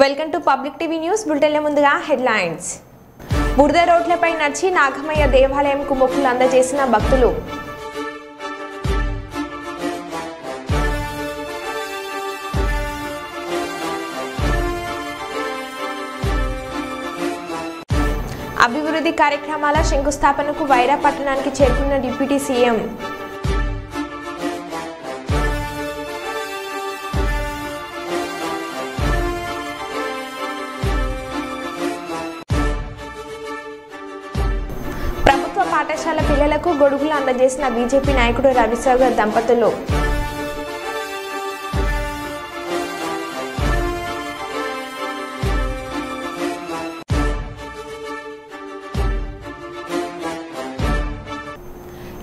Welcome to public TV news బులెటిన్ల ముందుగా headlines. బురద రోడ్లపై నడిచి నాగమయ్య దేవాలయంకు మొక్కులు అందజేసిన భక్తులు. అభివృద్ధి కార్యక్రమాల శంకుస్థాపనకు వైరా పట్టణానికి చేరుకున్న డిప్యూటీ సీఎం. ప్రభుత్వ పాఠశాల పిల్లలకు గొడుగులు అందజేసిన బీజేపీ నాయకుడు రవిసాగర్ దంపతులు.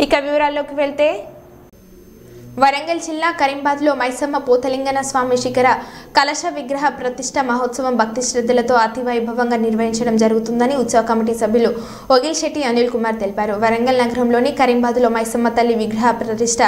ఇక వివరాల్లోకి వెళ్తే వరంగల్ జిల్లా కరీంబాద్లో మైసమ్మ పోతలింగన స్వామి శిఖర కలశ విగ్రహ ప్రతిష్ట మహోత్సవం భక్తి శ్రద్ధలతో అతి వైభవంగా నిర్వహించడం జరుగుతుందని ఉత్సవ కమిటీ సభ్యులు ఒగిల్శెట్టి అనిల్ కుమార్ తెలిపారు. వరంగల్ నగరంలోని కరీంబాద్లో మైసమ్మ తల్లి విగ్రహ ప్రతిష్ట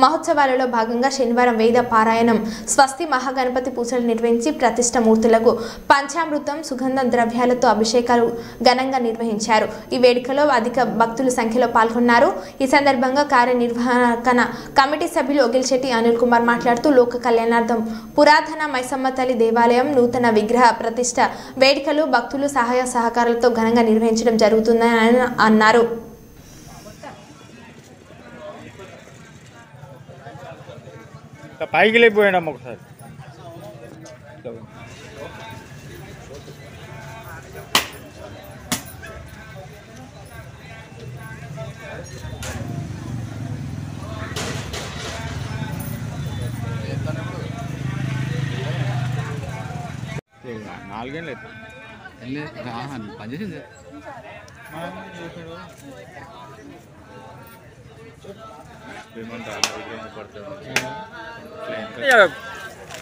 మహోత్సవాలలో భాగంగా శనివారం వేద పారాయణం, స్వస్తి మహాగణపతి పూజలు నిర్వహించి ప్రతిష్ట మూర్తులకు పంచామృతం, సుగంధ ద్రవ్యాలతో అభిషేకాలు ఘనంగా నిర్వహించారు. ఈ వేడుకలో అధిక భక్తుల సంఖ్యలో పాల్గొన్నారు. ఈ సందర్భంగా కార్యనిర్వహణ కమిటీ సభ్యులు ఒగిల్శెట్టి అనిల్ కుమార్ మాట్లాడుతూ లోక కళ్యాణార్థం పురాతన మైసమ్మ తల్లి దేవాలయం నూతన విగ్రహ ప్రతిష్ట వేడుకలు భక్తులు సహాయ సహకారాలతో ఘనంగా నిర్వహించడం జరుగుతుందని అన్నారు. పైకి లేకపోయాం ఒకసారి నాలుగేళ్ళు పనిచేసింది.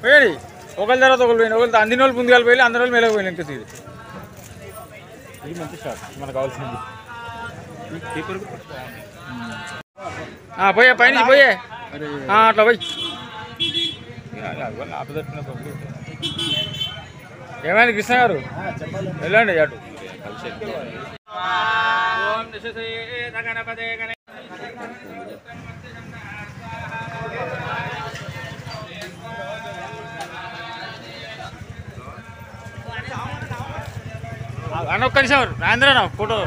పోయి ఒకరి తర్వాత ఒకరు పోయిన ఒకరి అందిన వాళ్ళు ముందుగా పోయి అందరి వాళ్ళు మేలకు పోయిన ఇంకా ఇది మంచి స్టార్ట్ మనకు కావాల్సింది. పోయా పైన పోయే అట్లా పోయి ఏమైనా కృష్ణ గారు వెళ్ళండి అటు. అన్న ఒక్క నిమిషం రాజేంద్ర ఫోటో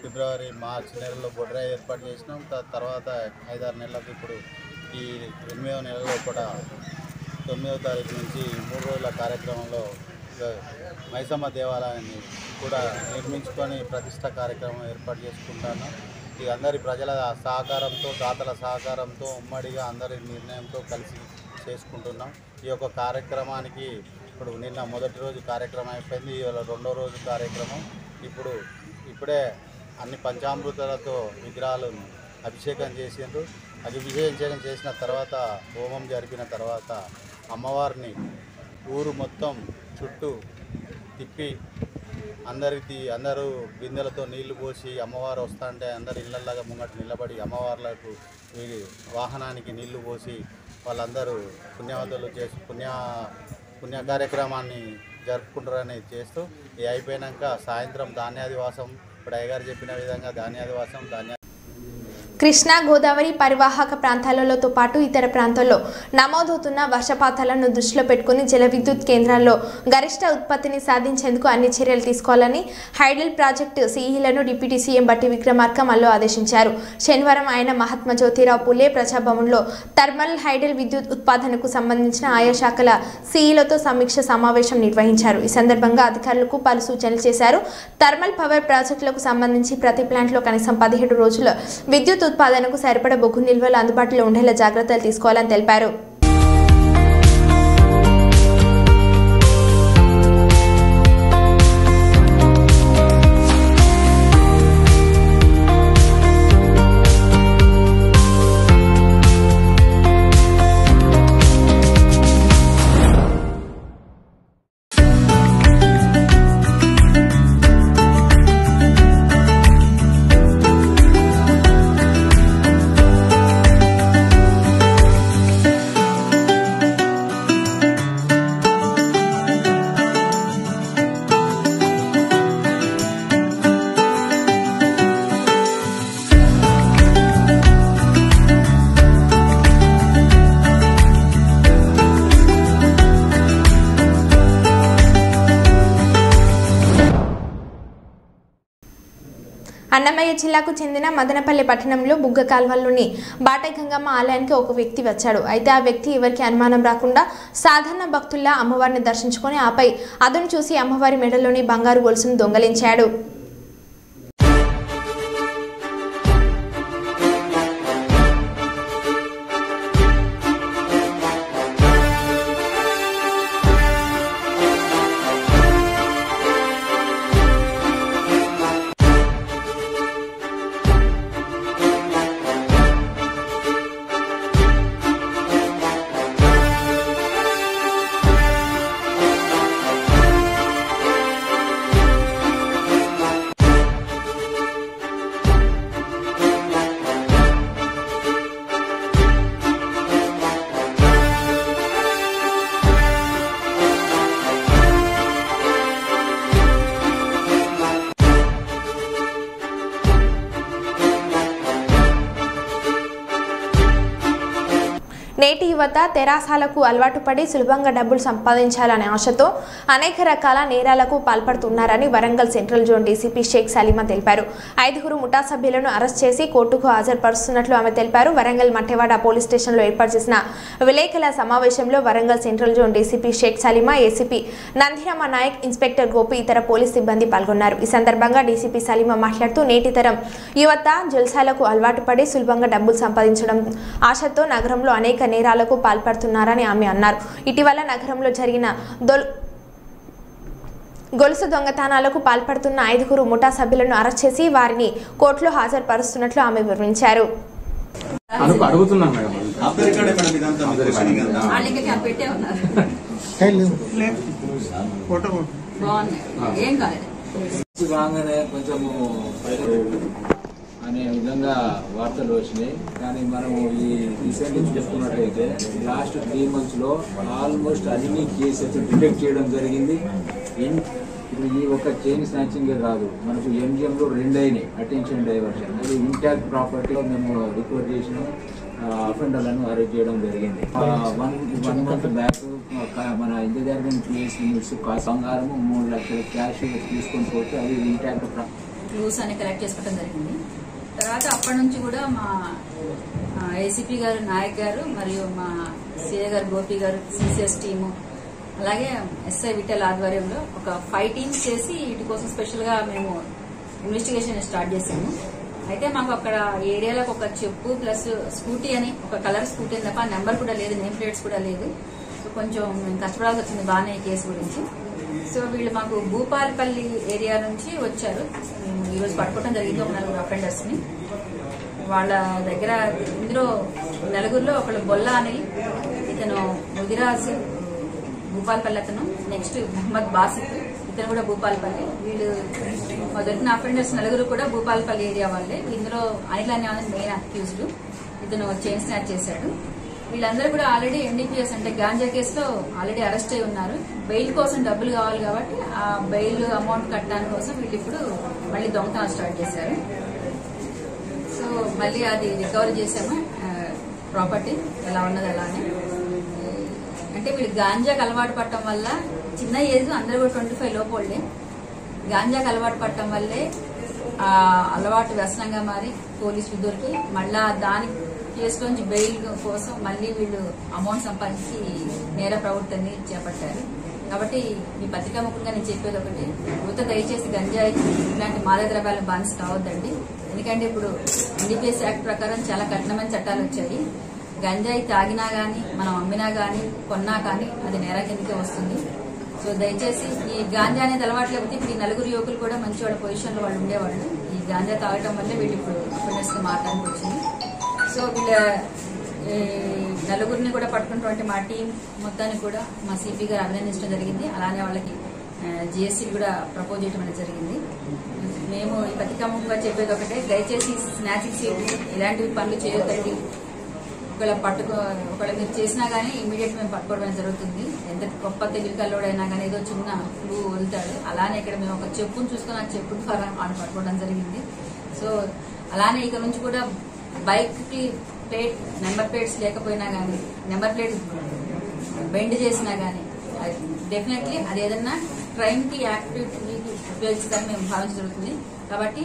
ఫిబ్రవరి మార్చి నెలలో బొడ్రాయి ఏర్పాటు చేసినాం. తర్వాత 5-6 నెలలకు ఇప్పుడు ఈ 8వ నెలలో కూడా 9వ తారీఖు నుంచి 3 రోజుల కార్యక్రమంలో మైసమ్మ దేవాలయాన్ని కూడా నిర్మించుకొని ప్రతిష్ట కార్యక్రమం ఏర్పాటు చేసుకుంటాను. ఇది అందరి ప్రజల సహకారంతో, దాతల సహకారంతో, ఉమ్మడిగా అందరి నిర్ణయంతో కలిసి చేసుకుంటున్నాం. ఈ యొక్క కార్యక్రమానికి ఇప్పుడు నిన్న మొదటి రోజు కార్యక్రమం అయిపోయింది. ఇవాళ 2వ రోజు కార్యక్రమం. ఇప్పుడే అన్ని పంచామృతాలతో విగ్రహాలను అభిషేకం చేసిండ్రు. అభిషేకం చేసిన తర్వాత హోమం జరిపిన తర్వాత అమ్మవారిని ఊరు మొత్తం చుట్టూ తిప్పి అందరూ బిందెలతో నీళ్లు పోసి అమ్మవారు వస్తుంటే అందరు ఇళ్ళలాగా ముంగట నిలబడి అమ్మవార్లకు వాహనానికి నీళ్లు పోసి వాళ్ళందరూ పుణ్యవంతులు చేసి పుణ్య కార్యక్రమాన్ని జరుపుకుంటారని చేస్తూ ఇది అయిపోయాక సాయంత్రం ధాన్యాదివాసం, ఇప్పుడు అయ్యగారు చెప్పిన విధంగా ధాన్యాదివాసం కృష్ణా గోదావరి పరివాహక ప్రాంతాలతో పాటు ఇతర ప్రాంతాల్లో నమోదవుతున్న వర్షపాతాలను దృష్టిలో పెట్టుకుని జల విద్యుత్ కేంద్రాల్లో గరిష్ట ఉత్పత్తిని సాధించేందుకు అన్ని చర్యలు తీసుకోవాలని హైడల్ ప్రాజెక్టు సీఈలను డిప్యూటీ సీఎం బట్టి విక్రమార్క మల్లో ఆదేశించారు. శనివారం ఆయన మహాత్మా జ్యోతిరావు పులే ప్రజాభవన్లో థర్మల్ హైడల్ విద్యుత్ ఉత్పాదనకు సంబంధించిన ఆయా శాఖల సీఈలతో సమీక్ష సమావేశం నిర్వహించారు. ఈ సందర్భంగా అధికారులకు పలు సూచనలు చేశారు. థర్మల్ పవర్ ప్రాజెక్టులకు సంబంధించి ప్రతి ప్లాంట్లో కనీసం 17 రోజుల విద్యుత్ ఉత్పాదనకు సరిపడ బొగ్గు నిల్వలు అందుబాటులో ఉండేలా జాగ్రత్తలు తీసుకోవాలని తెలిపారు. అన్నమయ్య జిల్లాకు చెందిన మదనపల్లి పట్టణంలో బుగ్గ కాల్వల్లోని బాటగంగమ్మ ఆలయానికి ఒక వ్యక్తి వచ్చాడు. అయితే ఆ వ్యక్తి ఎవరికి అనుమానం రాకుండా సాధారణ భక్తుల్లా అమ్మవారిని దర్శించుకొని ఆపై అతను చూసి అమ్మవారి మెడలోని బంగారు గొలుసును దొంగలించాడు. నేటి యువత తెరాసాలకు అలవాటు పడి సులభంగా డబ్బులు సంపాదించాలనే ఆశతో అనేక రకాల నేరాలకు పాల్పడుతున్నారని Warangal central zone DCP Sheikh Salima తెలిపారు. 5 ముఠా సభ్యులను అరెస్ట్ చేసి కోర్టుకు హాజరుపరుస్తున్నట్లు ఆమె తెలిపారు. వరంగల్ మట్టెవాడ పోలీస్ స్టేషన్లో ఏర్పాటు చేసిన విలేకరుల సమావేశంలో Warangal central zone DCP Sheikh Salima, ACP Nandirama Nayak, inspector Gopi, ఇతర పోలీస్ సిబ్బంది పాల్గొన్నారు. ఈ సందర్భంగా డీసీపీ సలీమా మాట్లాడుతూ నేటి తరం యువత జల్సాలకు అలవాటు పడి సులభంగా డబ్బులు సంపాదించడం ఆశతో నగరంలో అనేక నేరాలకు పాల్పడుతున్నారని ఆమె అన్నారు. ఇటీవల నగరంలో జరిగిన గొలుసు దొంగతనాలకు పాల్పడుతున్న 5 ముఠా సభ్యులను అరెస్ట్ చేసి వారిని కోర్టులో హాజరుపరుస్తున్నట్లు ఆమె వివరించారు. అనే విధంగా వార్తలు వచ్చినాయి. కానీ మనము ఈ రీసెంట్గా చెప్పుకున్నట్టయితే లాస్ట్ 3 monthsలో ఆల్మోస్ట్ అన్ని కేసెస్ డిటెక్ట్ చేయడం జరిగింది. ఇప్పుడు ఈ ఒక చైన్ స్నాచింగే కాదు, మనకు ఎంజిఎంలో 2 అయినాయి అటెన్షన్ డైవర్షన్. అది ఇంటాక్ట్ ప్రాపర్టీలో మేము రికవర్ చేసిన అఫెండర్లను అరెస్ట్ చేయడం జరిగింది. 1 month బ్యాక్ మన ఇంటెలిజెన్స్ పిఎస్ యూనిట్స్ బంగారము 3 లక్షల క్యాష్ తీసుకొని పోతే అది ఇంటాక్ట్ క్లూస్ అని కలెక్ట్ చేసుకోవడం జరిగింది. తర్వాత అప్పటి నుంచి కూడా మా ఏసీపీ గారు నాయక్ గారు మరియు మా సిఏ గారు గోపి గారు, సిసిఎస్ టీము, అలాగే ఎస్ఐ విఠల్ ఆధ్వర్యంలో ఒక 5 teams చేసి వీటి కోసం స్పెషల్ గా మేము ఇన్వెస్టిగేషన్ స్టార్ట్ చేసాము. అయితే మాకు అక్కడ ఏరియాలో ఒక చెప్పు ప్లస్ స్కూటీ అని ఒక కలర్ స్కూటీ అని తప్ప నెంబర్ కూడా లేదు, నేమ్ ప్లేట్స్ కూడా లేదు. సో కొంచెం మేము కష్టపడాల్సి వచ్చింది బాగానే ఈ కేసు గురించి. సో వీళ్ళు మాకు భూపాలపల్లి ఏరియా నుంచి వచ్చారు. ఈరోజు పట్టుకోవడం జరిగింది ఒక 4 అఫెండర్స్ ని. వాళ్ళ దగ్గర ఇందులో 4గురిలో ఒకళ్ళు బొల్లా అని, ఇతను ముదిరాజ్ భూపాలపల్లి, అతను నెక్స్ట్ మహమ్మద్ బాసిత్, ఇతను కూడా భూపాలపల్లి. వీళ్ళు దొరికిన అఫెండర్స్ 4 కూడా భూపాలపల్లి ఏరియా వాళ్ళే. ఇందులో అనిల్ అనే మెయిన్ అక్యూజ్డ్, ఇతను చైన్ స్నాచ్ చేశాడు. వీళ్ళందరూ కూడా ఆల్రెడీ ఎన్డీపీఎస్ అంటే గాంజా కేసులో ఆల్రెడీ అరెస్ట్ అయి ఉన్నారు. బెయిల్ కోసం డబ్బులు కావాలి కాబట్టి ఆ బెయిల్ అమౌంట్ కట్టడానికి కోసం వీళ్ళు ఇప్పుడు మళ్ళీ దొంగతనం స్టార్ట్ చేశారు. సో మళ్ళీ అది రికవరీ చేసాము ప్రాపర్టీ ఎలా ఉన్నది అలానే. అంటే వీళ్ళు గాంజాకి అలవాటు పడటం వల్ల చిన్న ఏజ్ అందరూ కూడా 25 లోపలే గాంజాకి అలవాటు పడటం వల్లే అలవాటు వ్యసనంగా మారి పోలీసులు దొరికి మళ్ళా దాని కేసులోంచి బెయిల్ కోసం మళ్ళీ వీళ్ళు అమౌంట్ సంపాదించి నేర ప్రవృత్తిని చేపట్టారు. కాబట్టి ఈ పత్రికా ముఖ్యంగా నేను చెప్పేది ఒకటి, యువత దయచేసి గంజాయి ఇలాంటి మాదక ద్రవ్యాలు బానిస కావద్దండి. ఎందుకంటే ఇప్పుడు NDPS యాక్ట్ ప్రకారం చాలా కఠినమైన చట్టాలు వచ్చాయి. గంజాయి తాగినా గానీ మనం అమ్మినా గానీ కొన్నా కానీ అది నేర కిందకే వస్తుంది. సో దయచేసి ఈ గాంజా అనేది అలవాటు లేకపోతే ఇప్పుడు ఈ నలుగురు యువకులు కూడా మంచి వాళ్ళ పొజిషన్లో వాళ్ళు ఉండేవాళ్ళు. ఈ గాంజా తాగటం వల్లే వీళ్ళు ఇప్పుడు అఫెండర్స్గా మారడానికి వచ్చింది. సో వీళ్ళ నలుగురిని కూడా పట్టుకున్నటువంటి మా టీం మొత్తాన్ని కూడా మా సిపి గారు అభినందించడం జరిగింది. అలానే వాళ్ళకి GST కూడా ప్రపోజ్ చేయడం అనేది జరిగింది. మేము ఈ పత్రికాముఖంగా చెప్పేది ఒకటే, దయచేసి స్నాచింగ్ సీట్లు ఇలాంటివి పనులు చేయొద్దండి. ఒకవేళ మీరు చేసినా గానీ ఇమీడియట్ మేము పట్టుకోవడం జరుగుతుంది. ఎంత గొప్ప తెలివికల్లోడైనా కానీ ఏదో చిన్న క్లూ వదులుతాడు. అలానే ఇక్కడ మేము ఒక చెప్పును చూసుకుని ఆ చెప్పు ద్వారా ఆయన పట్టుకోవడం జరిగింది. సో అలానే ఇక నుంచి కూడా బైక్ కి నెంబర్ ప్లేట్స్ లేకపోయినా కానీ నెంబర్ ప్లేట్ బెండ్ చేసినా కానీ డెఫినెట్లీ అది ఏదన్నా క్రైమ్ కి యాక్టివిటీకి ఉపయోగిస్తారని మేము భావించడం జరుగుతుంది. కాబట్టి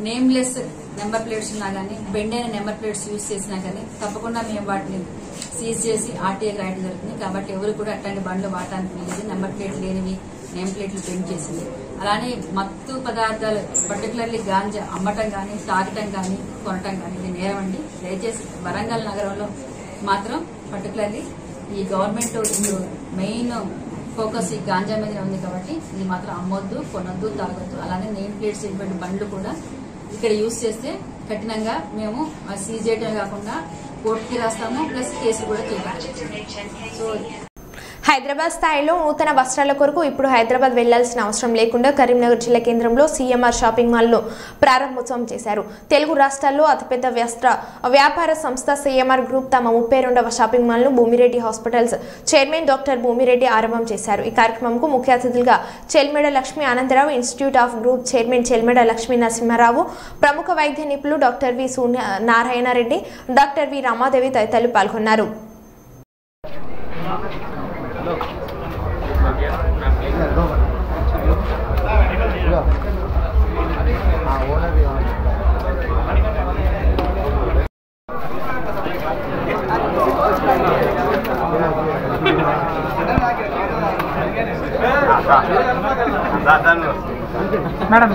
నేమ్లెస్ నెంబర్ ప్లేట్స్ ఉన్నా కానీ బెండ్ అయిన నెంబర్ ప్లేట్స్ యూజ్ చేసినా కానీ తప్పకుండా మేము వాటిని సీజ్ చేసి RTA రాయడం జరుగుతుంది. కాబట్టి ఎవరు కూడా అట్లాంటి బండ్లు వాడటానికి వీలేదు. నెంబర్ ప్లేట్ లేనివి నేమ్ ప్లేట్లు బెండ్ చేసింది. అలానే మత్తు పదార్థాలు పర్టికులర్లీ గాంజా అమ్మటం కానీ తాగటం కానీ కొనటం కానీ ఇది నేరమండి. దయచేసి వరంగల్ నగరంలో మాత్రం పర్టికులర్లీ ఈ గవర్నమెంట్ మెయిన్ ఫోకస్ ఈ గాంజా మీద ఉంది. కాబట్టి ఇది మాత్రం అమ్మొద్దు, కొనొద్దు, తాగొద్దు. అలానే నేమ్ ప్లేట్స్ ఇటువంటి బండ్లు కూడా ఇక్కడ యూజ్ చేస్తే కఠినంగా మేము సీజ్ చేయడమే కాకుండా కోర్టుకి రాస్తాము, ప్లస్ కేసులు కూడా చేయాలి. సో హైదరాబాద్ స్థాయిలో నూతన వస్త్రాల కొరకు ఇప్పుడు హైదరాబాద్ వెళ్లాల్సిన అవసరం లేకుండా కరీంనగర్ జిల్లా కేంద్రంలో CMR షాపింగ్ మాల్ను ప్రారంభోత్సవం చేశారు. తెలుగు రాష్ట్రాల్లో అతిపెద్ద వ్యాపార సంస్థ CMR గ్రూప్ తమ 32వ షాపింగ్ మాల్ను Bhumireddy hospitals chairman doctor Bhumireddy ఆరంభం చేశారు. ఈ కార్యక్రమంకు ముఖ్య అతిథులుగా Chelmeda Lakshmi Anandarao, institute of group chairman Chelmeda Lakshmi Narasimharao, ప్రముఖ వైద్య నిపుణులు doctor V Narayanareddy, doctor V Ramadevi తదితరులు పాల్గొన్నారు. Madam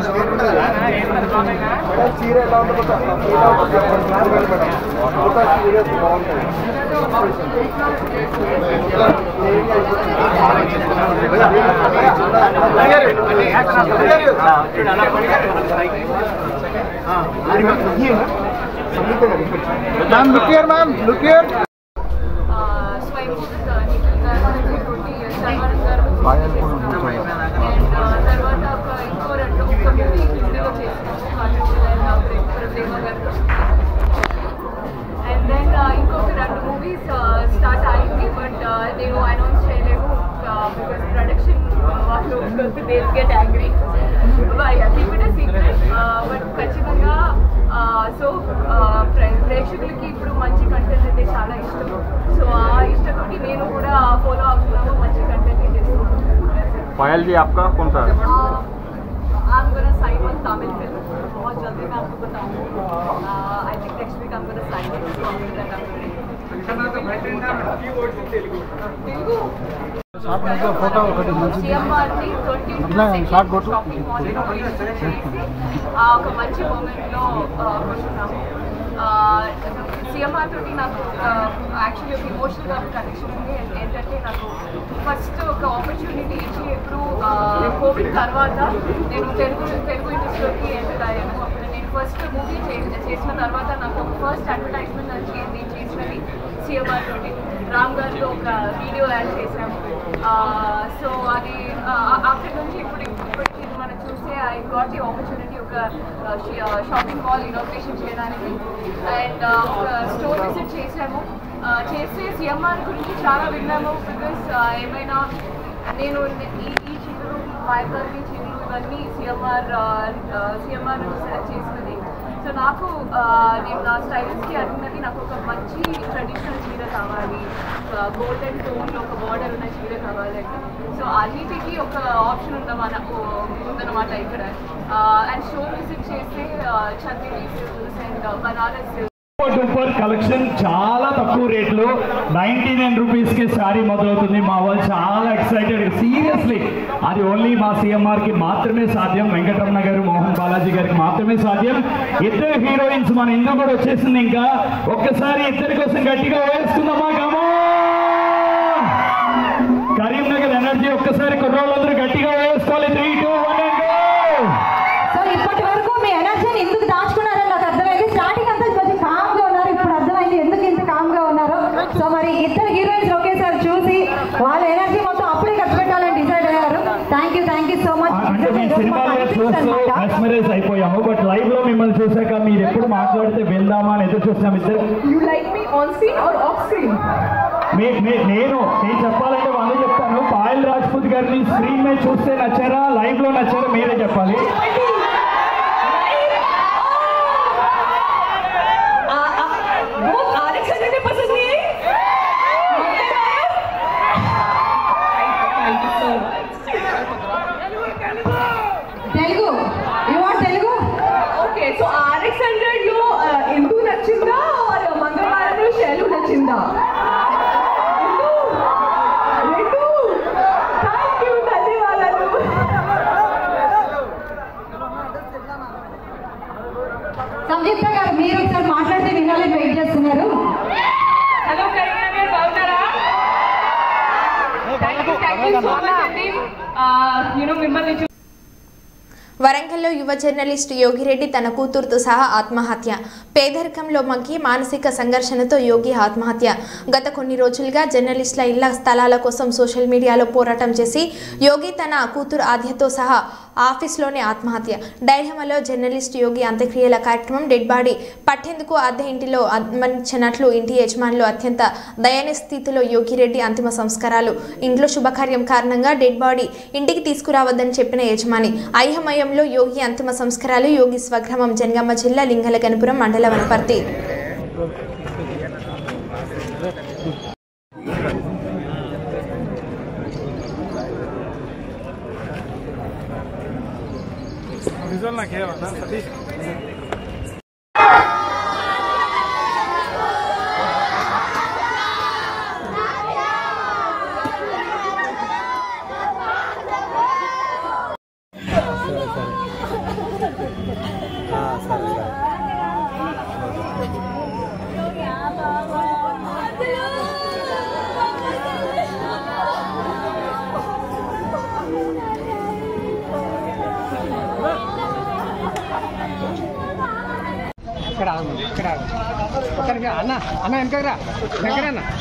ma'am look here ma'am look here and then ఇంకొక 2 మూవీస్ స్టార్ట్ అయింది బట్ నేను అనౌన్స్ చేయలేము because production వాళ్ళు they will get angry but yeah keep it a secret but ఖచ్చితంగా సో ప్రేక్షకులకి ఇప్పుడు మంచి కంటెంట్ అంటే చాలా ఇష్టం సో ఆ ఇష్టంతోటి నేను కూడా ఫాలో అవుతున్నాను మంచి కంటెంట్ చేస్తున్నాను. पायल जी आपका कौन सा है? I'm gonna sign one Tamil film. बहुत जल्दी मैं आपको बताऊंगी. I think next week I'm gonna sign it. Telugu. Photo CMR ని 20 షార్ట్ గో టు ఒక మంచి మూమెంట్ లో కూర్చున్నాము. CMR తోటి నాకు యాక్చువల్లీ ఒక ఇమోషనల్గా కనెక్షన్ ఉంది. ఏంటంటే నాకు ఫస్ట్ ఒక ఆపర్చునిటీ ఇచ్చి ఎప్పుడు కోవిడ్ తర్వాత నేను తెలుగు ఇండస్ట్రీలోకి ఎంటర్ అయ్యాను. అప్పుడు నేను ఫస్ట్ మూవీ చేసిన తర్వాత నాకు ఫస్ట్ అడ్వర్టైజ్మెంట్ నేను చేసినది CMR తోటి రామ్ గారితో ఒక వీడియో యాడ్ చేశాము. సో అది అక్కడి నుంచి ఇప్పటికి మనం చూస్తే ఐ గాట్ ది ఆపర్చునిటీ ఒక షాపింగ్ మాల్ ఇనాగ్రేషన్ చేయడానికి అండ్ ఒక స్టోర్ విజిట్ చేసాము. చేస్తే CMR గురించి చాలా విన్నాము. బికాస్ ఏమైనా నేను ఈ చీరలు వైబ్రరీ చీరలు ఇవన్నీ CMR నుంచి సెలెక్ట్ చేసినది. సో నాకు నేను నా స్టైలిస్ట్కి అడిగినది నాకు ఒక మంచి ట్రెడిషనల్ చీర కావాలి, గోల్డెన్ టోన్లో ఒక బార్డర్ ఉన్న చీర కావాలంటే సో అన్నిటికీ ఒక ఆప్షన్ ఉందన్నమాట ఇక్కడ. అండ్ షో విజిట్ చేస్తే Chanderi silks and Banaras super collection, చాలా తక్కువ రేట్లో 99 రూపీస్కి శారీ మొదలవుతుంది. మా వాళ్ళు చాలా ఎక్సైటెడ్. సీరియస్లీ అది ఓన్లీ మా సిఎంఆర్కి మాత్రమే సాధ్యం, వెంకటరమణ గారు మోహన్ బాలాజీ గారికి మాత్రమే సాధ్యం. ఇద్దరు హీరోయిన్స్ మన ఇందులో కూడా వచ్చేసింది. ఇంకా ఒక్కసారి ఇద్దరి కోసం గట్టిగా వేసుకుందామా? గమా కరీంనగర్ ఎనర్జీ ఒక్కసారి కుర్రోళ్ళందరూ గట్టిగా వేసుకోవాలి. 3, 2, 1 సో ఇప్పటి వరకు మీ ఎనర్జీని ఎందుకు దాచుకున్నారని నాకు అర్థమైంది. స్టార్టింగ్ అంతా కొంచెం కామ్గా ఉన్నారు, ఇప్పుడు అర్థమైంది ఎందుకు ఇంత కామ్గా ఉన్నారు. సో మరి ఇద్దరు హీరోయిన్స్ ఒకేసారి చూసి వాళ్ళ ఎనర్జీ మొత్తం అప్పుడే ఖర్చు పెట్టాలని డిసైడ్ అయ్యారు. Thank you so much. Mesmerise అయిపోయాము, బట్ లైవ్ లో మిమ్మల్ని చూసాక మీరు ఎప్పుడు మాట్లాడితే వెళ్దామా అని ఎదురు చూస్తాం. ఇద్దరు you like me on screen or off screen? నేను చెప్పాలంటే వాళ్ళు చెప్తాను. పాయల్ రాజ్పూత్ గారిని స్క్రీన్ మీద చూస్తే నచ్చారా, లైవ్ లో నచ్చారా మీరే చెప్పాలి. Telugu Telugu okay. So RX100 లో ఎందు నచ్చిందా మంగళవారంలో షెల్ నచ్చిందా? సంయుక్త గారు మీరు ఒకసారి మాట్లాడితే వినాలని వెయిట్ చేస్తున్నారు. హలో కరీనా గారు, బాగున్నారా? థ్యాంక్ యూ సో మచ్ అండి. మిమ్మల్ని వరంగల్లో యువ జర్నలిస్ట్ యోగిరెడ్డి తన కూతురుతో సహా ఆత్మహత్య. పేదరికంలో మగ్గి మానసిక సంఘర్షణతో యోగి ఆత్మహత్య. గత కొన్ని రోజులుగా జర్నలిస్టుల ఇళ్ల స్థలాల కోసం సోషల్ మీడియాలో పోరాటం చేసి యోగి తన కూతురు ఆద్యతో సహా ఆఫీస్లోనే ఆత్మహత్య. డైహమలో జర్నలిస్ట్ యోగి అంత్యక్రియల కార్యక్రమం. డెడ్ బాడీ పట్టేందుకు అద్దె ఇంటిలో అనుమతించినట్లు ఇంటి యజమానులు. అత్యంత దయనీయ స్థితిలో యోగిరెడ్డి అంతిమ సంస్కారాలు. ఇంట్లో శుభకార్యం కారణంగా డెడ్ బాడీ ఇంటికి తీసుకురావద్దని చెప్పిన యజమాని. ఐహమయంలో యోగి అంతిమ సంస్కారాలు. యోగి స్వగ్రామం జనగామ జిల్లా లింగలగనపురం మండల వనపర్తి.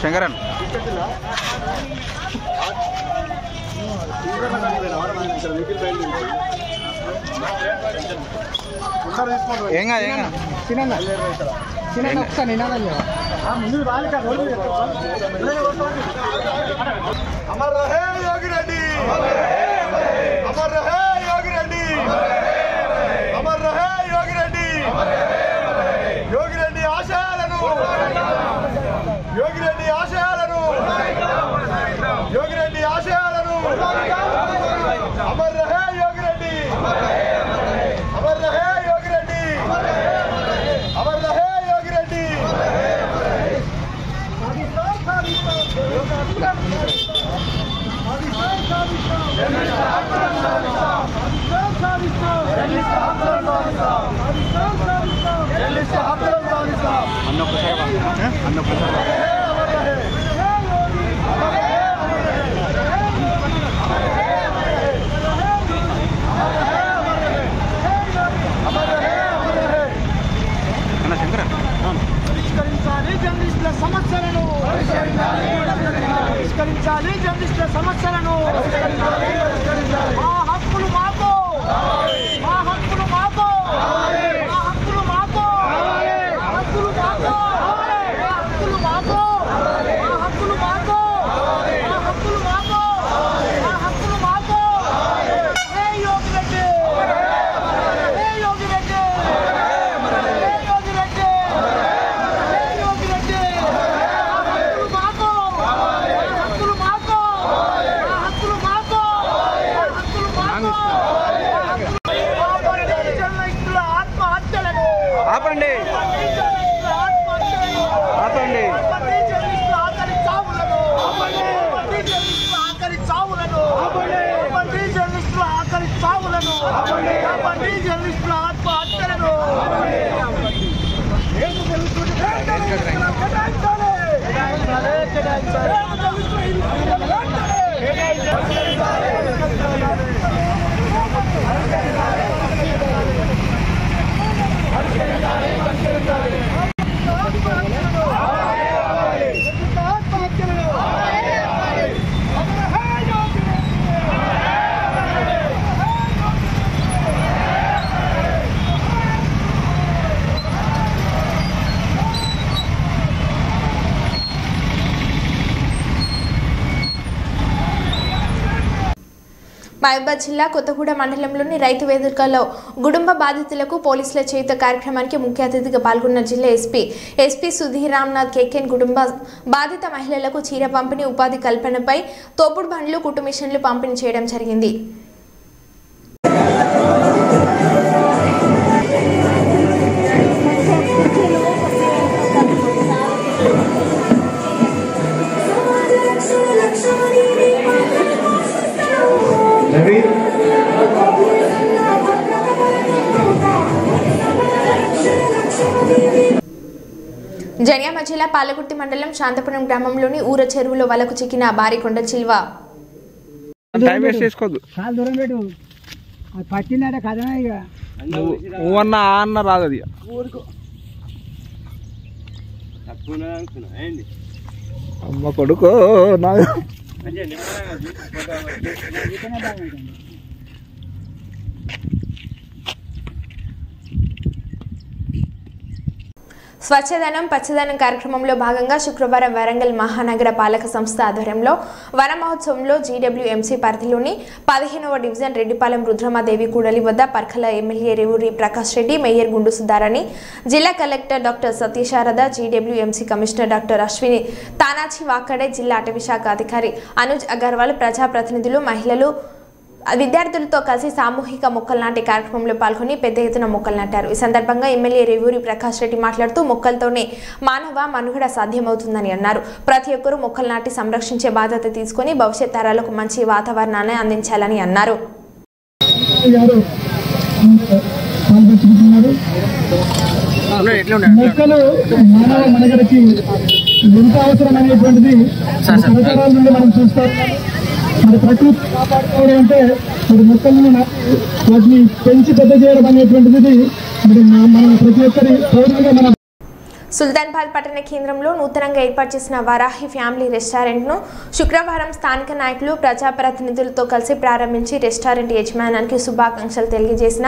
శంకరన్ ఏం కాదు చిన్న ఒకసారి నినాదాలు ముందు రాలి అమర్ రహే యోగిరెడ్డి, అమర్ రహే యోగిరెడ్డి, అమర్ రహే యోగిరెడ్డి. యోగిరెడ్డి ఆశయాలను, యోగిరెడ్డి ఆశయాలను, యోగిరెడ్డి ఆశయాలను. అమర్ రహే యోగిరెడ్డి, అమర్ రహే యోగిరెడ్డి, అమర్ రహే యోగిరెడ్డి. పరిష్కరించాలి జర్నలిస్టుల సమస్యలను, పరిష్కరించాలి జర్నలిస్టుల సమస్యలను. మా హక్కులు మాకు, మా హక్కులు మాకు, మా హక్కులు మాకు, మా హక్కులు మాకు, మా హక్కులు మాకు, మా హక్కులు మాకు, మా హక్కులు మాకు, మా హక్కులు మాకు. హే యోగిరెడ్డి, హే యోగిరెడ్డి, హే ఆపండి ఆపండి మహబూబాబాద్ జిల్లా కొత్తగూడ మండలంలోని రైతు వేదికలో కుటుంబ బాధితులకు పోలీసుల చేయుత కార్యక్రమానికి ముఖ్య అతిథిగా పాల్గొన్న జిల్లా ఎస్పీ సుధీర్ రామ్నాథ్ కేకెన్ కుటుంబ బాధిత మహిళలకు చీర పంపిణీ ఉపాధి కల్పనపై తోపుడు బండ్లు కుట్టు మిషన్లు పంపిణీ చేయడం జరిగింది. జనియామ జిల్లా పాలకుర్తి మండలం శాంతపురం గ్రామంలోని ఊర చెరువులో వలకు చిక్కిన భారీ కొండ చిల్వ అమ్మ కొడుకు స్వచ్ఛదనం పచ్చదనం కార్యక్రమంలో భాగంగా శుక్రవారం వరంగల్ మహానగర పాలక సంస్థ ఆధ్వర్యంలో వన మహోత్సవంలో జీడబ్ల్యూఎంసీ పరిధిలోని 15వ డివిజన్ రెడ్డిపాలెం రుద్రమాదేవి కూడలి వద్ద పర్ఖల ఎమ్మెల్యే రేవూరి ప్రకాష్ రెడ్డి, మేయర్ గుండు సుధారాణి, జిల్లా collector doctor Satyasarada, GWMC commissioner doctor Ashwini Tanaji Wakade, జిల్లా అటవీ శాఖ అధికారి అనుజ్ అగర్వాల్, ప్రజాప్రతినిధులు, మహిళలు, విద్యార్థులతో కలిసి సామూహిక మొక్కలు నాటే కార్యక్రమంలో పాల్గొని పెద్ద ఎత్తున మొక్కలు నాటారు. ఈ సందర్భంగా ఎమ్మెల్యే రేవూరి ప్రకాష్ రెడ్డి మాట్లాడుతూ మొక్కలతోనే మానవ మనుగడ సాధ్యమవుతుందని అన్నారు. ప్రతి ఒక్కరూ మొక్కలు నాటి సంరక్షించే బాధ్యత తీసుకుని భవిష్యత్ తరాలకు మంచి వాతావరణాన్ని అందించాలని అన్నారు. మొక్కలు మానవ మనుగడకి ఎంత అవసరం అనేటువంటిది తరతరాల నుండి మనం చూస్తాం. మరి ప్రకృతి కాపాడుకోవడం అంటే మరి మొక్కలను వాటిని పెంచి పెద్ద చేయడం అనేటువంటిది మరి మనం ప్రతి ఒక్కరి పౌరులుగా మనం. సుల్తాన్బాద్ పట్టణ కేంద్రంలో నూతనంగా ఏర్పాటు చేసిన వరాహి ఫ్యామిలీ రెస్టారెంట్ను శుక్రవారం స్థానిక నాయకులు, ప్రజాప్రతినిధులతో కలిసి ప్రారంభించి రెస్టారెంట్ యజమానానికి శుభాకాంక్షలు తెలియజేసిన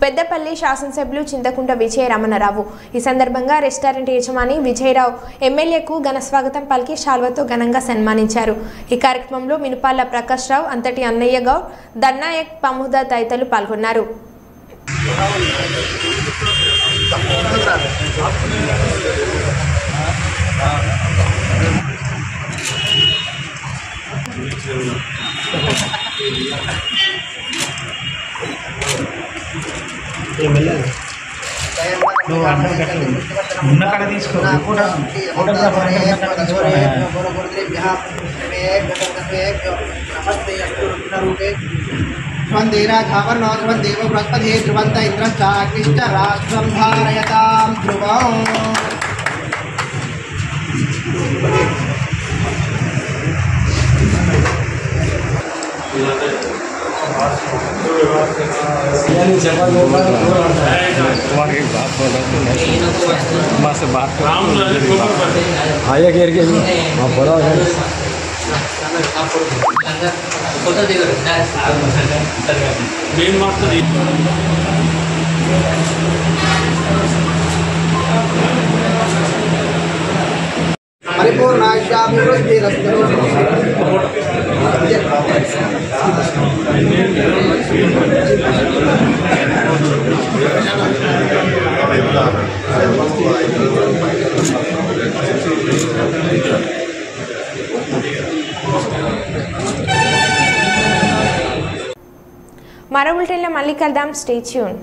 పెద్దపల్లి శాసనసభ్యులు చింతకుంట విజయ రమణరావు. ఈ సందర్భంగా రెస్టారెంట్ యజమాని విజయరావు ఎమ్మెల్యేకు ఘన స్వాగతం పలికి శాల్వతో ఘనంగా సన్మానించారు. ఈ కార్యక్రమంలో మినుపాల ప్రకాష్ రావు, అంతటి అన్నయ్య గౌడ్, దన్నాయక్, పముద తదితరులు పాల్గొన్నారు. ఉన్న కడ తీసుకోవాలి ఫోటోగ్రాఫర్ ध्रुवन्देराधावर्ण ध्रुवन्देव बृहस्पतिः ध्रुवन्त इन्द्रश्चाग्निश्च राष्ट्रं धारयतां ध्रुवम् आया घेर के बड़ा మరో బులెటిన్లో మళ్ళీ కలుద్దాం. Stay tune.